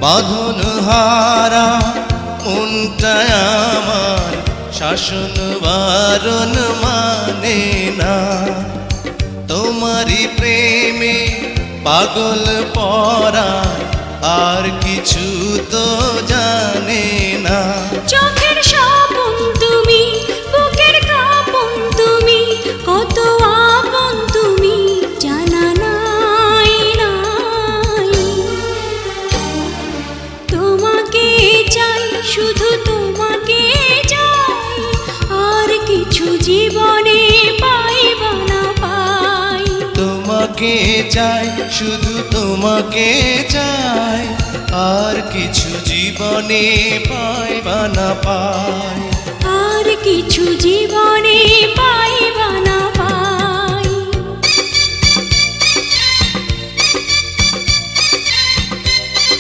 বাঁধন হারা মনটা আমার শাসন বারণ মানে না। তোমারই প্রেমে পাগল পরা আর কিছু তো জানে না। চোখের স্বপন তুমি, বুকের কাঁপন তুমি, কত আপন তুমি জানা নাই নাই। তোমাকে চাই, শুধু তোমাকে চাই, আর কিছু জীবনে পাইব না পাই। তোমাকে চাই, শুধু তোমাকে চাই, আর কিছু জীবনে পাইবা না পাই। আর কিছু জীবনে পাইব না পাই।